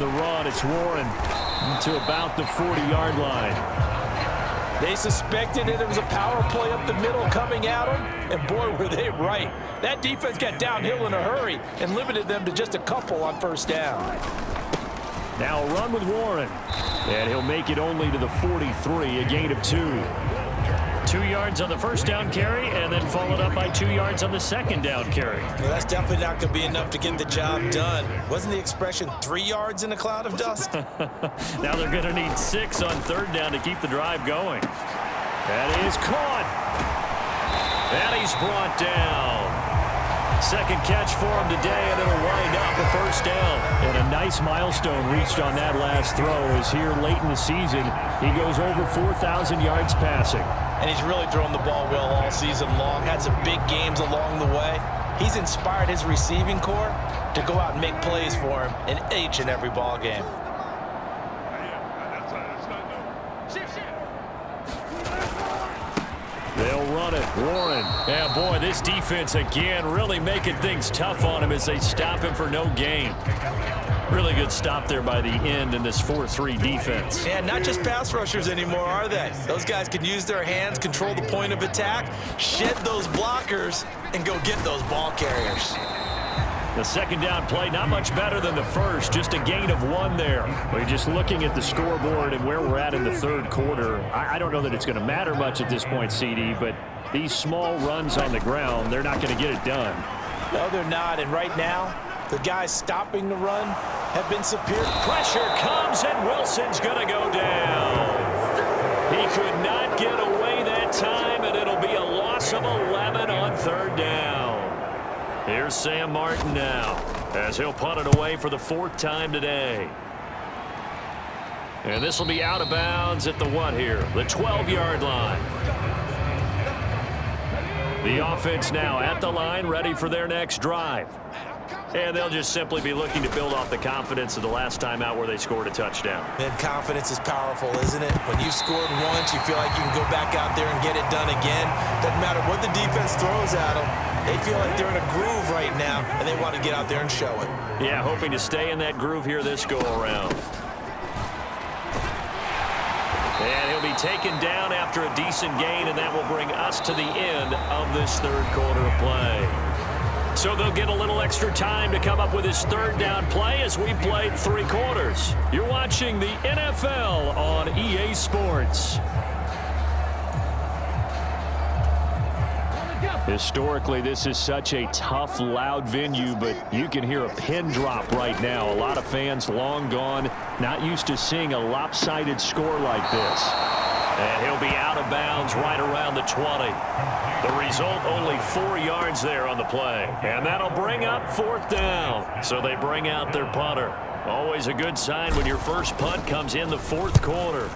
the run. It's Warren to about the 40-yard line. They suspected it was a power play up the middle coming at them, and boy, were they right. That defense got downhill in a hurry and limited them to just a couple on first down. Now a run with Warren, and he'll make it only to the 43, a gain of 2. 2 yards on the first down carry, and then followed up by 2 yards on the second down carry. Well, that's definitely not going to be enough to get the job done. Wasn't the expression 3 yards in a cloud of dust? Now they're going to need 6 on third down to keep the drive going. That is caught. And he's brought down. Second catch for him today, and it'll wind up a first down. And a nice milestone reached on that last throw as here late in the season, he goes over 4,000 yards passing. And he's really thrown the ball well all season long. Had some big games along the way. He's inspired his receiving corps to go out and make plays for him in each and every ball game. They'll run it. Warren. Yeah, boy, this defense again really making things tough on him as they stop him for no gain. Really good stop there by the end in this 4-3 defense. And not just pass rushers anymore, are they? Those guys can use their hands, control the point of attack, shed those blockers, and go get those ball carriers. The second down play, not much better than the first, just a gain of 1 there. We're just looking at the scoreboard and where we're at in the third quarter. I don't know that it's going to matter much at this point, CD, but these small runs on the ground, they're not going to get it done. No, they're not, and right now, the guys stopping the run have been superior. Pressure comes, and Wilson's going to go down. He could not get away that time, and it'll be a loss of 11 on third down. Here's Sam Martin now, as he'll punt it away for the 4th time today. And this will be out of bounds at the what here? The 12-yard line. The offense now at the line, ready for their next drive. And they'll just simply be looking to build off the confidence of the last time out where they scored a touchdown. And confidence is powerful, isn't it? When you've scored once, you feel like you can go back out there and get it done again. Doesn't matter what the defense throws at them. They feel like they're in a groove right now, and they want to get out there and show it. Yeah, hoping to stay in that groove here this go-around. And he'll be taken down after a decent gain, and that will bring us to the end of this third quarter of play. So they'll get a little extra time to come up with his third down play as we played 3 quarters. You're watching the NFL on EA Sports. Historically, this is such a tough, loud venue, but you can hear a pin drop right now. A lot of fans long gone, not used to seeing a lopsided score like this. And he'll be out of bounds right around the 20. The result, only 4 yards there on the play. And that'll bring up 4th down. So they bring out their punter. Always a good sign when your first punt comes in the 4th quarter.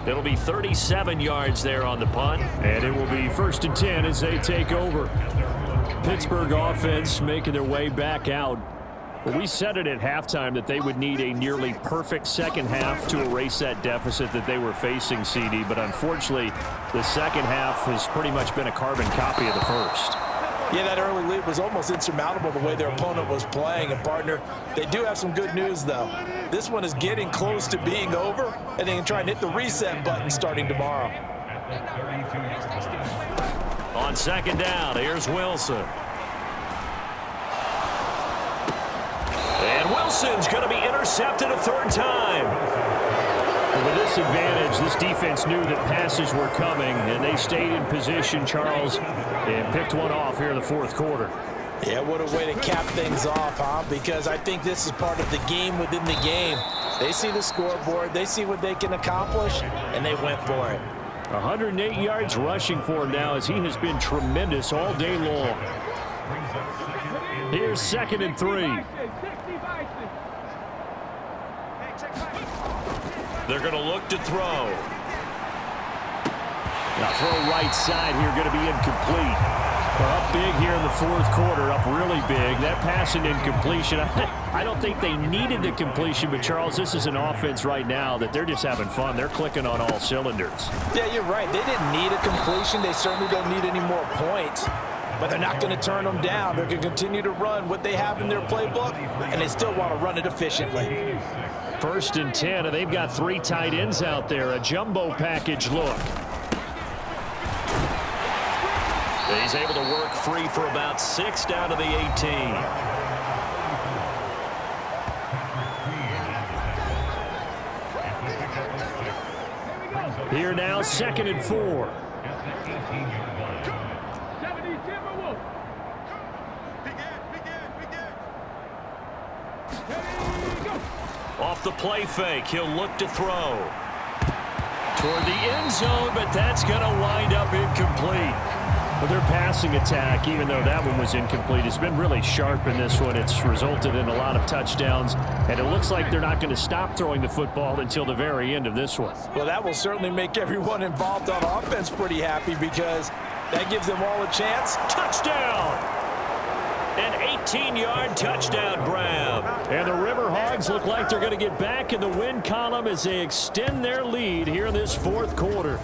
It'll be 37 yards there on the punt. And it will be 1st and 10 as they take over. Pittsburgh offense making their way back out. Well, we said it at halftime that they would need a nearly perfect second half to erase that deficit that they were facing, CD. But unfortunately, the second half has pretty much been a carbon copy of the first. Yeah, that early lead was almost insurmountable the way their opponent was playing. And, partner, they do have some good news, though. This one is getting close to being over, and they can try and hit the reset button starting tomorrow. On second down, here's Wilson. And Wilson's going to be intercepted a 3rd time. And with this advantage, this defense knew that passes were coming, and they stayed in position, Charles, and picked one off here in the 4th quarter. Yeah, what a way to cap things off, huh? Because I think this is part of the game within the game. They see the scoreboard, they see what they can accomplish, and they went for it. 108 yards rushing for him now as he has been tremendous all day long. Here's 2nd and 3. They're going to look to throw. Now throw right side here, going to be incomplete. We're up big here in the 4th quarter, up really big. That pass and incompletion, I don't think they needed the completion, but Charles, this is an offense right now that they're just having fun. They're clicking on all cylinders. Yeah, you're right. They didn't need a completion. They certainly don't need any more points. but they're not going to turn them down. They're going to continue to run what they have in their playbook, and they still want to run it efficiently. 1st and 10, and they've got 3 tight ends out there. A jumbo package look. He's able to work free for about 6 down to the 18. Here now, 2nd and 4. Off the play fake, he'll look to throw. Toward the end zone, but that's going to wind up incomplete. Well, their passing attack, even though that one was incomplete, has been really sharp in this one. It's resulted in a lot of touchdowns, and it looks like they're not going to stop throwing the football until the very end of this one. Well, that will certainly make everyone involved on offense pretty happy because that gives them all a chance. Touchdown! An 18-yard touchdown grab. And the River Hogs look like they're going to get back in the win column as they extend their lead here in this 4th quarter.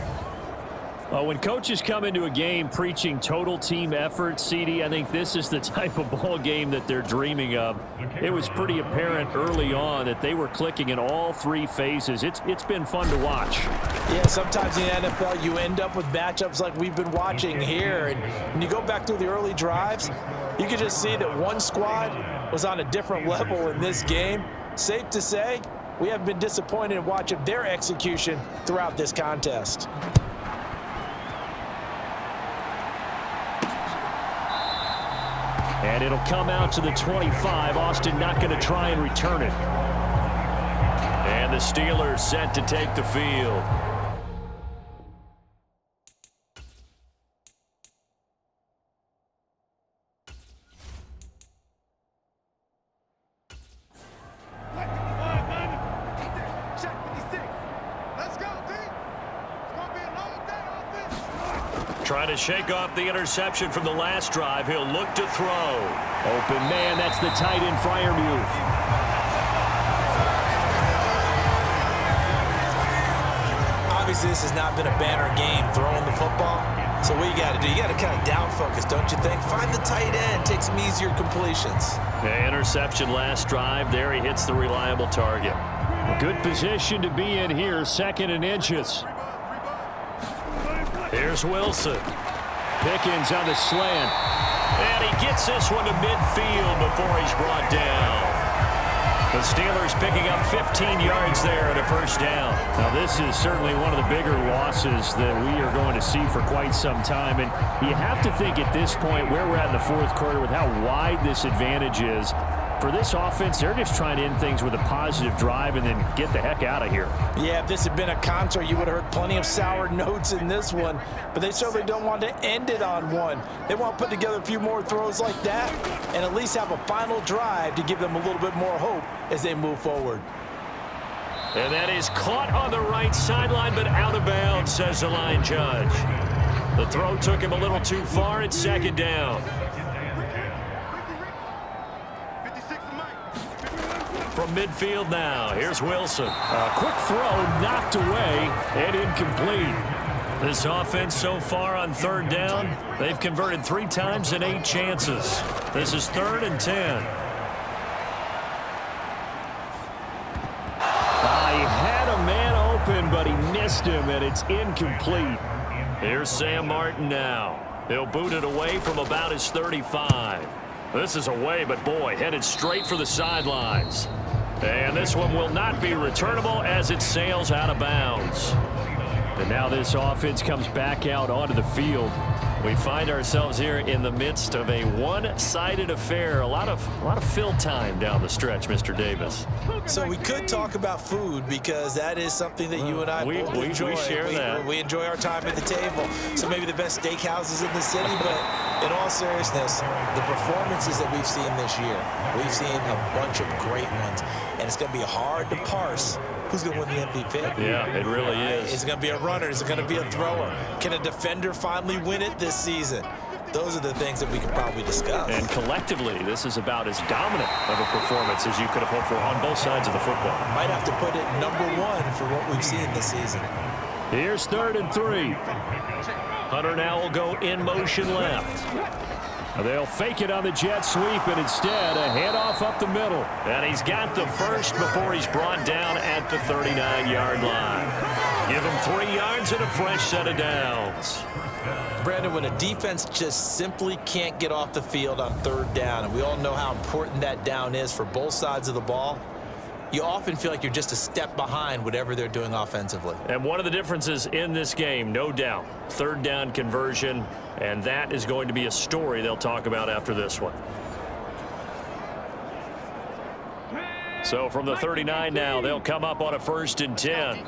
When coaches come into a game preaching total team effort, CD, I think this is the type of ball game that they're dreaming of. It was pretty apparent early on that they were clicking in all 3 phases. It's been fun to watch. Yeah, sometimes in the NFL you end up with matchups like we've been watching here. And when you go back through the early drives, you can just see that one squad was on a different level in this game. Safe to say, we have been disappointed in watching their execution throughout this contest. And it'll come out to the 25. Austin not going to try and return it. And the Steelers set to take the field. Trying to shake off the interception from the last drive. He'll look to throw. Open man, that's the tight end Freiermuth. Obviously, this has not been a banner game throwing the football. So what you got to do, you got to kind of down focus, don't you think? Find the tight end, take some easier completions. The interception last drive. There he hits the reliable target. A good position to be in here, 2nd and inches. Here's Wilson. Pickens on the slant. And he gets this one to midfield before he's brought down. The Steelers picking up 15 yards there and a 1st down. Now, this is certainly one of the bigger losses that we are going to see for quite some time. And you have to think at this point where we're at in the 4th quarter with how wide this advantage is. For this offense, they're just trying to end things with a positive drive and then get the heck out of here. Yeah, if this had been a concert, you would have heard plenty of sour notes in this one. But they certainly don't want to end it on one. They want to put together a few more throws like that and at least have a final drive to give them a little bit more hope as they move forward. And that is caught on the right sideline, but out of bounds, says the line judge. The throw took him a little too far. It's 2nd down. From midfield now, here's Wilson. A quick throw knocked away and incomplete. This offense so far on 3rd down, they've converted 3 times in 8 chances. This is 3rd and 10. He had a man open, but he missed him, and it's incomplete. Here's Sam Martin now. He'll boot it away from about his 35. This is away, but boy, headed straight for the sidelines. And this one will not be returnable as it sails out of bounds. And now this offense comes back out onto the field. We find ourselves here in the midst of a one-sided affair. A lot of fill time down the stretch, Mr. Davis. So we could talk about food because that is something that you and I both enjoy. We share that. We enjoy our time at the table. So maybe the best steakhouses in the city, but in all seriousness, the performances that we've seen this year, we've seen a bunch of great ones, and it's going to be hard to parse who's going to win the MVP. Yeah, it really is. Is it going to be a runner? Is it going to be a thrower? Can a defender finally win it this season? Those are the things that we could probably discuss. And collectively, this is about as dominant of a performance as you could have hoped for on both sides of the football. Might have to put it #1 for what we've seen this season. Here's 3rd and 3. Hunter now will go in motion left. They'll fake it on the jet sweep, and instead a handoff up the middle. And he's got the first before he's brought down at the 39-yard line. Give him 3 yards and a fresh set of downs. Brandon, when a defense just simply can't get off the field on 3rd down, and we all know how important that down is for both sides of the ball, you often feel like you're just a step behind whatever they're doing offensively. And one of the differences in this game, no doubt, 3rd down conversion, and that is going to be a story they'll talk about after this one. So from the 39 now, they'll come up on a 1st and 10.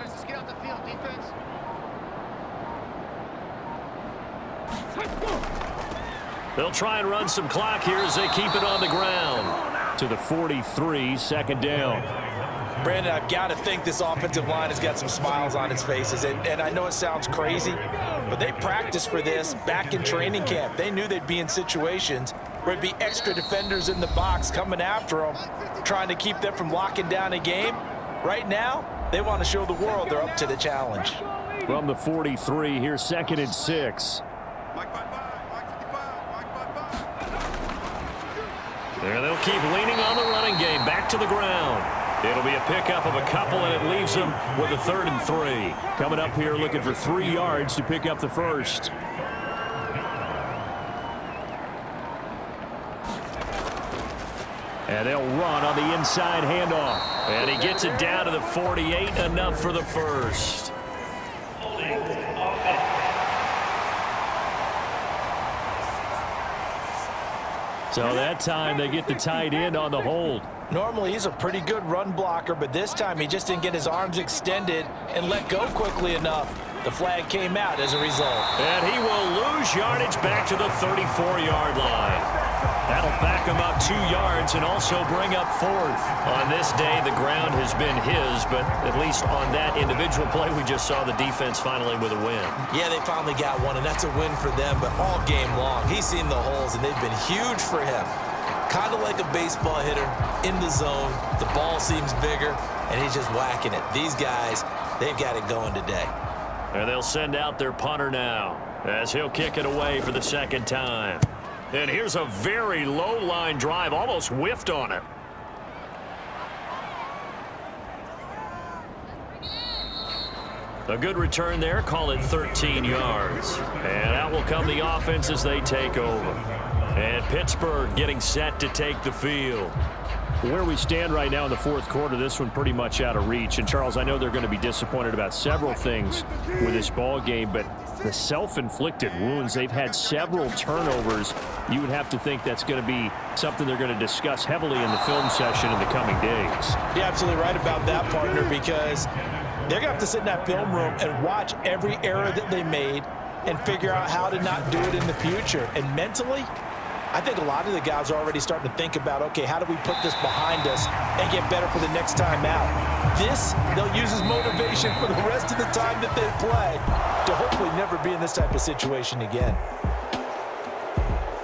They'll try and run some clock here as they keep it on the ground. To the 43, 2nd down. Brandon, I've got to think this offensive line has got some smiles on its faces. And I know it sounds crazy, but they practiced for this back in training camp. They knew they'd be in situations where it'd be extra defenders in the box coming after them, trying to keep them from locking down a game. Right now, they want to show the world they're up to the challenge. From the 43, here's 2nd and 6. There they'll keep leaning on the running game. Back to the ground. It'll be a pickup of a couple, and it leaves them with a 3rd and 3. Coming up here looking for 3 yards to pick up the first. And they'll run on the inside handoff. And he gets it down to the 48, enough for the first. So that time they get the tight end on the hold. Normally he's a pretty good run blocker, but this time he just didn't get his arms extended and let go quickly enough. The flag came out as a result. And he will lose yardage back to the 34-yard line. That'll back him up 2 yards and also bring up 4th. On this day, the ground has been his, but at least on that individual play, we just saw the defense finally with a win. Yeah, they finally got one, and that's a win for them, but all game long, he's seen the holes, and they've been huge for him. Kind of like a baseball hitter in the zone. The ball seems bigger, and he's just whacking it. These guys, they've got it going today. And they'll send out their punter now as he'll kick it away for the 2nd time. And here's a very low line drive, almost whiffed on it. A good return there, call it 13 yards. And out will come the offense as they take over. And Pittsburgh getting set to take the field. Where we stand right now in the 4th quarter, this one pretty much out of reach. And, Charles, I know they're going to be disappointed about several things with this ball game, but the self-inflicted wounds, they've had several turnovers. You would have to think that's going to be something they're going to discuss heavily in the film session in the coming days. You're absolutely right about that, partner, because they're going to have to sit in that film room and watch every error that they made and figure out how to not do it in the future. And mentally, I think a lot of the guys are already starting to think about, okay, how do we put this behind us and get better for the next time out? This, they'll use as motivation for the rest of the time that they play to hopefully never be in this type of situation again.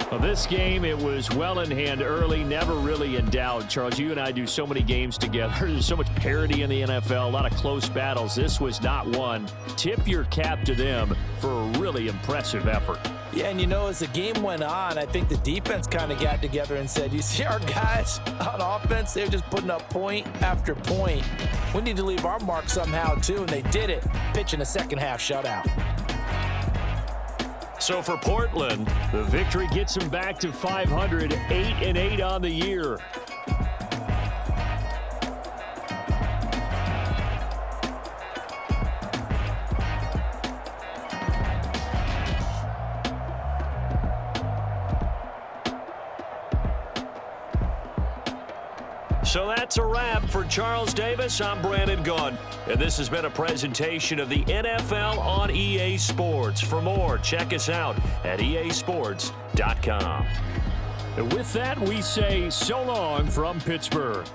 Well, this game, it was well in hand early, never really in doubt. Charles, you and I do so many games together. There's so much parity in the NFL, a lot of close battles. This was not one. Tip your cap to them for a really impressive effort. Yeah, and you know, as the game went on, I think the defense kind of got together and said, you see our guys on offense, they're just putting up point after point. We need to leave our mark somehow, too, and they did it, pitching a second-half shutout. So for Portland, the victory gets them back to 500, 8-8 on the year. So that's a wrap for Charles Davis. I'm Brandon Gaudin, and this has been a presentation of the NFL on EA Sports. For more, check us out at easports.com. And with that, we say so long from Pittsburgh.